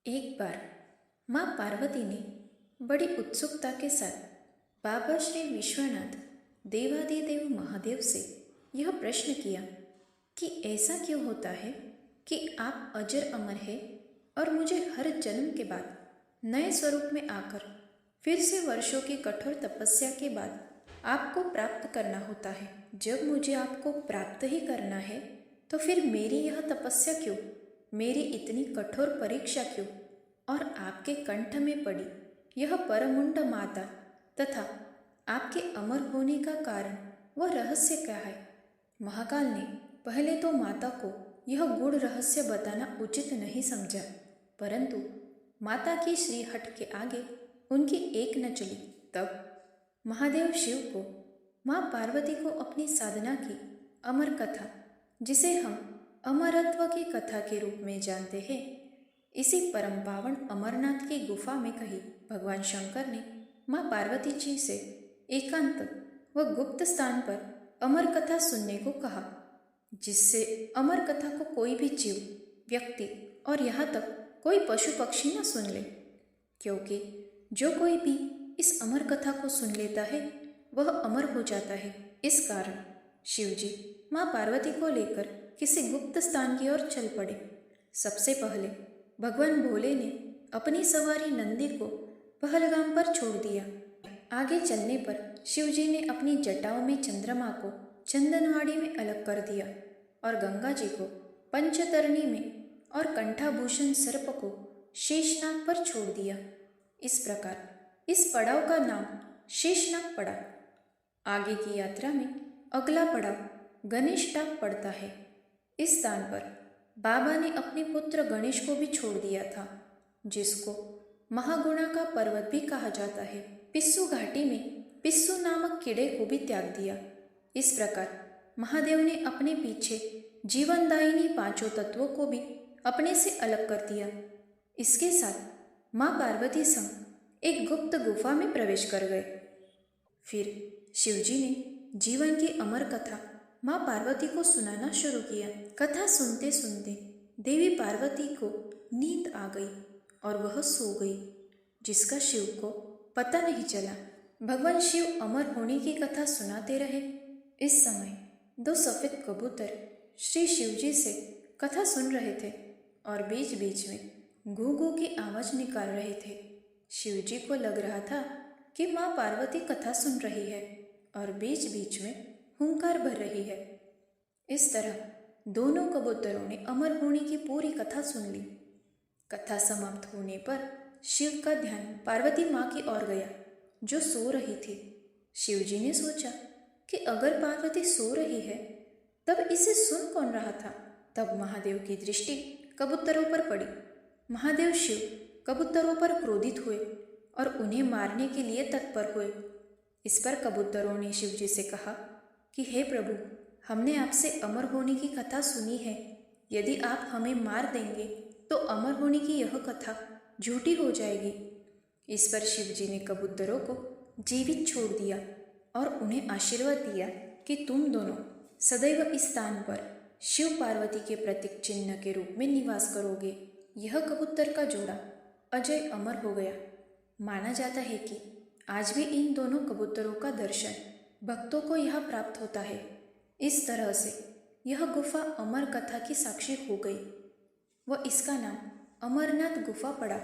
एक बार माँ पार्वती ने बड़ी उत्सुकता के साथ बाबा श्री विश्वनाथ देवादिदेव महादेव से यह प्रश्न किया कि ऐसा क्यों होता है कि आप अजर अमर हैं और मुझे हर जन्म के बाद नए स्वरूप में आकर फिर से वर्षों की कठोर तपस्या के बाद आपको प्राप्त करना होता है। जब मुझे आपको प्राप्त ही करना है तो फिर मेरी यह तपस्या क्यों, मेरी इतनी कठोर परीक्षा क्यों? और आपके कंठ में पड़ी यह परमुंड माता तथा आपके अमर होने का कारण वह रहस्य क्या है? महाकाल ने पहले तो माता को यह गूढ़ रहस्य बताना उचित नहीं समझा, परंतु माता की श्रीहठ के आगे उनकी एक न चली। तब महादेव शिव को माँ पार्वती को अपनी साधना की अमर कथा, जिसे हम अमरत्व की कथा के रूप में जानते हैं, इसी परम पावन अमरनाथ की गुफा में कही। भगवान शंकर ने माँ पार्वती जी से एकांत व गुप्त स्थान पर अमर कथा सुनने को कहा, जिससे अमर कथा को कोई भी जीव, व्यक्ति और यहाँ तक कोई पशु पक्षी न सुन ले, क्योंकि जो कोई भी इस अमर कथा को सुन लेता है वह अमर हो जाता है। इस कारण शिवजी माँ पार्वती को लेकर किसी गुप्त स्थान की ओर चल पड़े। सबसे पहले भगवान भोले ने अपनी सवारी नंदी को पहलगाम पर छोड़ दिया। आगे चलने पर शिवजी ने अपनी जटाओं में चंद्रमा को चंदनवाड़ी में अलग कर दिया और गंगा जी को पंचतरणी में और कंठाभूषण सर्प को शेषनाग पर छोड़ दिया। इस प्रकार इस पड़ाव का नाम शेषनाग पड़ा। आगे की यात्रा में अगला पड़ाव गणेश टाप पड़ता है। इस स्थान पर बाबा ने अपने पुत्र गणेश को भी छोड़ दिया था, जिसको महागुणा का पर्वत भी कहा जाता है। पिस्सू घाटी में पिस्सू नामक कीड़े को भी त्याग दिया। इस प्रकार महादेव ने अपने पीछे जीवनदायिनी पांचों तत्वों को भी अपने से अलग कर दिया। इसके साथ माँ पार्वती संग एक गुप्त गुफा में प्रवेश कर गए। फिर शिवजी ने जीवन की अमर कथा माँ पार्वती को सुनाना शुरू किया। कथा सुनते सुनते देवी पार्वती को नींद आ गई और वह सो गई, जिसका शिव को पता नहीं चला। भगवान शिव अमर होने की कथा सुनाते रहे। इस समय दो सफेद कबूतर श्री शिवजी से कथा सुन रहे थे और बीच बीच में गू गू की आवाज निकाल रहे थे। शिवजी को लग रहा था कि माँ पार्वती कथा सुन रही है और बीच बीच में हुंकार भर रही है। इस तरह दोनों कबूतरों ने अमर होने की पूरी कथा सुन ली। कथा समाप्त होने पर शिव का ध्यान पार्वती माँ की ओर गया, जो सो रही थी। शिवजी ने सोचा कि अगर पार्वती सो रही है तब इसे सुन कौन रहा था। तब महादेव की दृष्टि कबूतरों पर पड़ी। महादेव शिव कबूतरों पर क्रोधित हुए और उन्हें मारने के लिए तत्पर हुए। इस पर कबूतरों ने शिवजी से कहा कि हे प्रभु, हमने आपसे अमर होने की कथा सुनी है। यदि आप हमें मार देंगे तो अमर होने की यह कथा झूठी हो जाएगी। इस पर शिवजी ने कबूतरों को जीवित छोड़ दिया और उन्हें आशीर्वाद दिया कि तुम दोनों सदैव इस स्थान पर शिव पार्वती के प्रतीक चिन्ह के रूप में निवास करोगे। यह कबूतर का जोड़ा अजय अमर हो गया। माना जाता है कि आज भी इन दोनों कबूतरों का दर्शन भक्तों को यहाँ प्राप्त होता है। इस तरह से यह गुफा अमर कथा की साक्षी हो गई व इसका नाम अमरनाथ गुफा पड़ा।